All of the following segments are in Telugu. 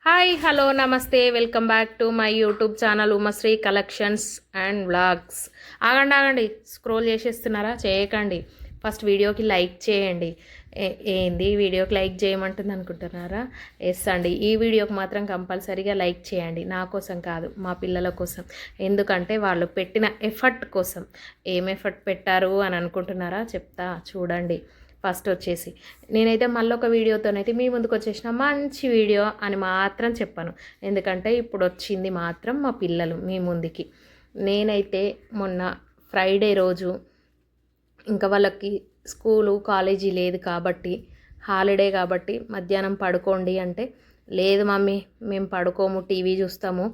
Hi hello namaste welcome back to my YouTube channel Umasri collections and vlogs. ఆగండి స్క్రోల్ చేసేస్తున్నారా? చేయకండి. ఫస్ట్ వీడియోకి లైక్ చేయండి. ఏంది వీడియోకి లైక్ చేయమంటుంది అనుకుంటున్నారా? ఎస్ అండి, ఈ వీడియోకి మాత్రం కంపల్సరీగా లైక్ చేయండి. నా కోసం కాదు, మా పిల్లల కోసం. ఎందుకంటే వాళ్ళు పెట్టిన ఎఫర్ట్ కోసం. ఏం ఎఫర్ట్ పెట్టారు అని అనుకుంటున్నారా? చెప్తా చూడండి. ఫస్ట్ వచ్చేసి నేనైతే మళ్ళీ ఒక వీడియోతోనైతే మీ ముందుకు వచ్చేసిన మంచి వీడియో అని మాత్రం చెప్పాను. ఎందుకంటే ఇప్పుడు వచ్చింది మాత్రం మా పిల్లలు మీ ముందుకి. నేనైతే మొన్న ఫ్రైడే రోజు ఇంకా వాళ్ళకి స్కూలు కాలేజీ లేదు కాబట్టి, హాలిడే కాబట్టి మధ్యాహ్నం పడుకోండి అంటే, లేదు మమ్మీ మేము పడుకోము, టీవీ చూస్తాము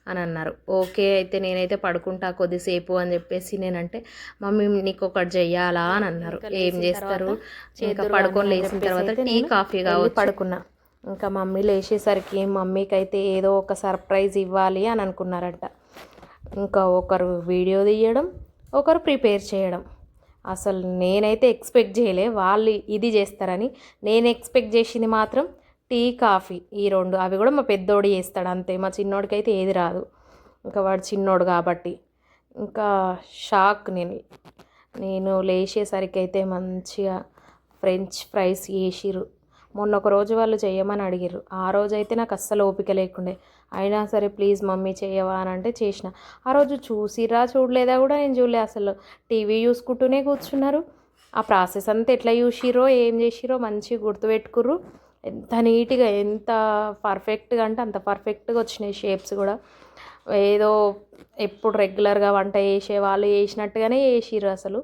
అని అన్నారు. ఓకే అయితే నేనైతే పడుకుంటా కొద్దిసేపు అని చెప్పేసి నేనంటే, మమ్మీ నీకు ఒకటి చెయ్యాలా అని అన్నారు. ఏం చేస్తారు? ఇంకా పడుకొని లేచిన తర్వాత టీ కాఫీ కావచ్చు పడుకున్నా. ఇంకా మమ్మీ లేచేసరికి మమ్మీకి అయితే ఏదో ఒక సర్ప్రైజ్ ఇవ్వాలి అని అనుకున్నారంట. ఇంకా ఒకరు వీడియో తీయడం, ఒకరు ప్రిపేర్ చేయడం. అసలు నేనైతే ఎక్స్పెక్ట్ చేయలే వాళ్ళు ఇది చేస్తారని. నేను ఎక్స్పెక్ట్ చేసింది మాత్రం టీ కాఫీ, ఈ రెండు. అవి కూడా మా పెద్దోడు చేస్తాడు అంతే. మా చిన్నోడికి అయితే ఏది రాదు, ఇంకా వాడు చిన్నోడు కాబట్టి. ఇంకా షాక్ నేను లేచేసరికి అయితే మంచిగా ఫ్రెంచ్ ఫ్రైస్ చేసిర్రు. మొన్న ఒక రోజు వాళ్ళు చేయమని అడిగిర్రు. ఆ రోజు అయితే నాకు అస్సలు ఓపిక లేకుండే. అయినా సరే ప్లీజ్ మమ్మీ చేయవా అని అంటే చేసిన. ఆ రోజు చూసిరా చూడలేదా కూడా నేను చూడలే. అసలు టీవీ చూసుకుంటూనే కూర్చున్నారు. ఆ ప్రాసెస్ అంతా ఎట్లా చూసిరో ఏం చేసిరో మంచిగా గుర్తుపెట్టుకుర్రు. ఎంత నీట్గా ఎంత పర్ఫెక్ట్గా అంటే అంత పర్ఫెక్ట్గా వచ్చినాయి షేప్స్ కూడా. ఏదో ఎప్పుడు రెగ్యులర్గా వంట చేసే వాళ్ళు చేసినట్టుగానే చేసిర్రు. అసలు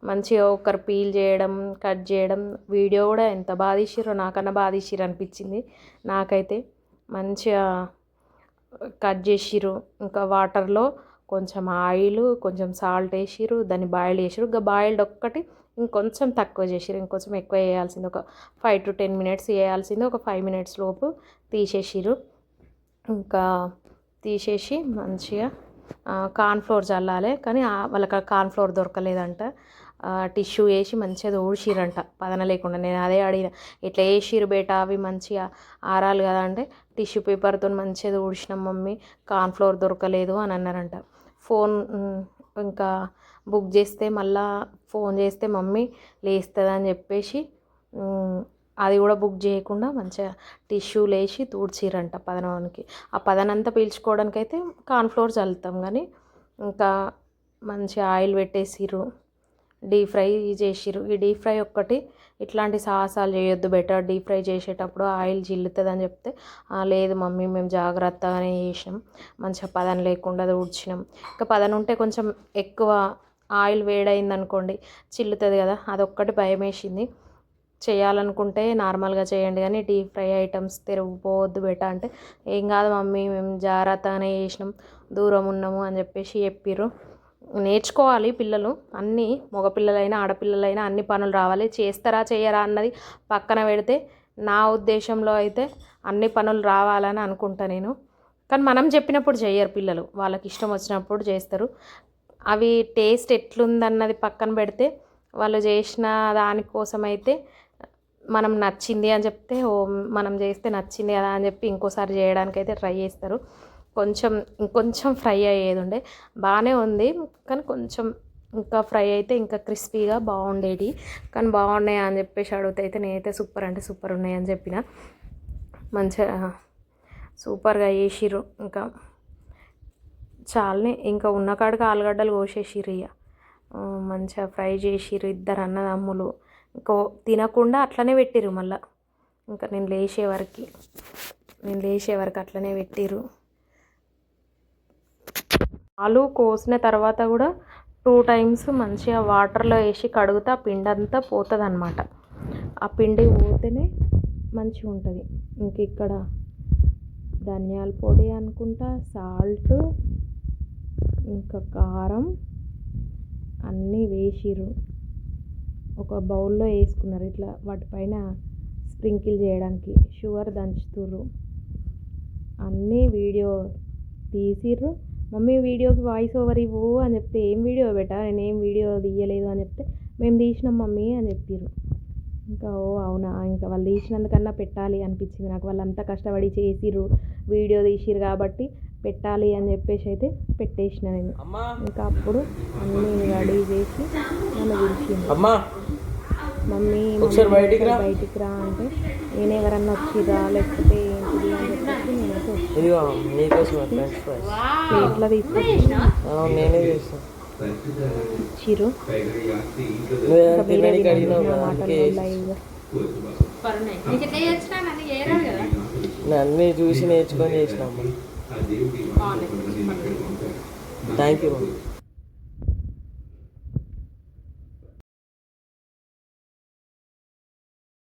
మంచిగా ఒకరు పీల్ చేయడం, కట్ చేయడం, వీడియో కూడా ఎంత బాగా తీసిర్రో, నాకన్నా బాగా తీసిర్రు అనిపించింది నాకైతే. మంచిగా కట్ చేసిర్రు. ఇంకా వాటర్లో కొంచెం ఆయిల్, కొంచెం సాల్ట్ వేసిర్రు, దాన్ని బాయిల్ చేసిర్రు. ఇంకా బాయిల్డ్ ఒక్కటి ఇంకొంచెం తక్కువ చేసిర్రు, ఇంకొంచెం ఎక్కువ వేయాల్సింది. ఒక 5 to 10 minutes వేయాల్సింది ఒక 5 minutes లోపు తీసేసిర్రు. ఇంకా తీసేసి మంచిగా కార్న్ఫ్లోర్ చల్లాలి, కానీ వాళ్ళకి కార్న్ఫ్లోర్ దొరకలేదంట. టిష్యూ వేసి మంచిగా ఊడ్చిరంట పదన లేకుండా. నేను అదే అడిగిన, ఇట్లా వేసిరు బేటా అవి మంచిగా ఆరాలి కదా అంటే, టిష్యూ పేపర్తో మంచిగా ఊడ్చినాం మమ్మీ, కార్న్ఫ్లోర్ దొరకలేదు అని అన్నారంట. ఫోన్ ఇంకా బుక్ చేస్తే మళ్ళా ఫోన్ చేస్తే మమ్మీ లేస్తుంది అని చెప్పేసి అది కూడా బుక్ చేయకుండా మంచిగా టిష్యూలు వేసి తూడ్చిరంట పదనానికి. ఆ పదనంతా పీల్చుకోవడానికి అయితే కార్న్ఫ్లోర్ చల్లుతాం, కానీ ఇంకా మంచిగా ఆయిల్ పెట్టేసిర్రు, డీప్ ఫ్రై చేసిర్రు. ఈ డీప్ ఫ్రై ఒక్కటి ఇట్లాంటి సాహసాలు చేయొద్దు బెటర్, డీప్ ఫ్రై చేసేటప్పుడు ఆయిల్ జిల్లుతుంది అని చెప్తే, లేదు మమ్మీ మేము జాగ్రత్తగానే చేసినాం, మంచిగా పదన లేకుండా ఊడ్చినాం. ఇంకా పదన ఉంటే కొంచెం ఎక్కువ ఆయిల్ వేడైంది అనుకోండి చిల్లుతుంది కదా, అదొక్కటి భయం వేసింది. చేయాలనుకుంటే నార్మల్గా చేయండి కానీ డీప్ ఫ్రై ఐటమ్స్ తిరిగిపోవద్దు బెట అంటే, ఏం కాదు మమ్మీ మేము జాగ్రత్తగానే చేసినాం, దూరం ఉన్నాము అని చెప్పేసి చెప్పిర్రు. నేర్చుకోవాలి పిల్లలు అన్నీ, మగపిల్లలైనా ఆడపిల్లలైనా అన్ని పనులు రావాలి. చేస్తారా చేయరా అన్నది పక్కన పెడితే, నా ఉద్దేశంలో అయితే అన్ని పనులు రావాలని అనుకుంటా నేను. కానీ మనం చెప్పినప్పుడు చేయరు పిల్లలు, వాళ్ళకి ఇష్టం వచ్చినప్పుడు చేస్తారు. అవి టేస్ట్ ఎట్లుందన్నది పక్కన పెడితే, వాళ్ళు చేసిన దానికోసం అయితే మనం నచ్చింది అని చెప్తే, ఓ మనం చేస్తే నచ్చింది కదా అని చెప్పి ఇంకోసారి చేయడానికైతే ట్రై చేస్తారు. ఇంకొంచెం ఫ్రై అయ్యేది ఉండే, బాగానే ఉంది కానీ కొంచెం ఇంకా ఫ్రై అయితే ఇంకా క్రిస్పీగా బాగుండేది. కానీ బాగున్నాయా అని చెప్పేసి అడిగితే అయితే నేనైతే సూపర్ అంటే సూపర్ ఉన్నాయని చెప్పిన. మంచిగా సూపర్గా చేసిర్రు. ఇంకా చాలానే ఇంకా ఉన్న కాడికి ఆలుగడ్డలు కోసేసిర్రు. ఇక మంచిగా ఫ్రై చేసిర్రు ఇద్దరు అన్నదమ్ములు. ఇంకో తినకుండా అట్లనే పెట్టిర్రు మళ్ళీ. ఇంకా నేను లేచే వరకు అట్లనే పెట్టిర్రు. ఆలు కోసిన తర్వాత కూడా 2 times మంచిగా వాటర్లో వేసి కడుగుతా, ఆ పిండి అంతా పోతుంది అన్నమాట. ఆ పిండి పోతేనే మంచిగా ఉంటుంది. ఇంక ఇక్కడ ధనియాల పొడి అనుకుంటా, సాల్ట్, ఇంకా కారం అన్నీ వేసిర్రు. ఒక బౌల్లో వేసుకున్నారు, ఇట్లా వాటిపైన స్ప్రింకిల్ చేయడానికి షుగర్ దంచుతుర్రు. అన్నీ వీడియో తీసిర్రు. మమ్మీ వీడియోకి వాయిస్ ఓవర్ ఇవ్వు అని చెప్తే, ఏం వీడియో బెటా నేనేం వీడియో తీయలేదు అని చెప్తే, మేము తీసినాం మమ్మీ అని చెప్పిర్రు. ఇంకా ఓ అవునా, ఇంకా వాళ్ళు తీసినందుకన్నా పెట్టాలి అనిపించింది నాకు. వాళ్ళంతా కష్టపడి చేసిర్రు, వీడియో తీసిర్రు కాబట్టి పెట్టాలి అని చెప్పేసి అయితే పెట్టేసిన నేను. ఇంకా అప్పుడు అన్నీ రెడీ చేసి నన్ను పిలిచింది. మమ్మీ బయటికి రా అంటే నేను ఎవరన్నా వచ్చిరా లేకపోతే ఏంటిది అని చెప్పేసి నేనైతే ప్లేట్లో తీసుకొచ్చి ఇచ్చిర్రు. అన్నీ చూసి నేర్చుకొని చేసినాము. Thank you.